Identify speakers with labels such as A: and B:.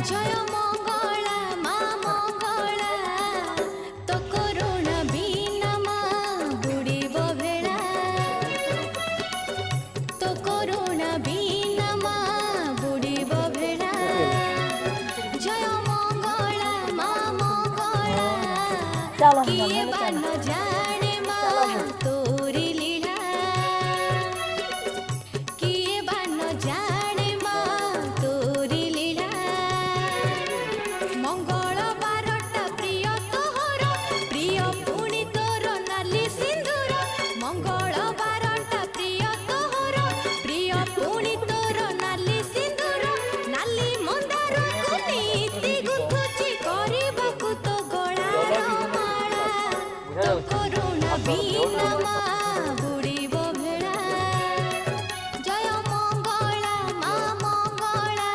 A: জয় মঙ্গলা মা মঙ্গলা তো করুণা বিনা মা বুড়িব ভেড়া তো করুণা বিনা মা বুড়িব ভেড়া জয় মঙ্গলা মা মঙ্গলা কিয়ে বা ন জানে মা তোরি লীলা কিয়ে বা ন জানে মা তোরি লীলা মঙ্গল বারটা প্রিয় তোহর প্রিয় পুনি তোর নালি সিন্দুর মঙ্গল বারটা প্রিয় তোহর প্রিয় পুনি তোর নালি সিন্দুর নালি মন্দার নীতি গুন্ধুছি କରିବାକୁ তো গଳାର ମାଳା তো করুণা বিনা মা বুড়িব ভেড়া জয় মঙ্গলা মা মঙ্গলা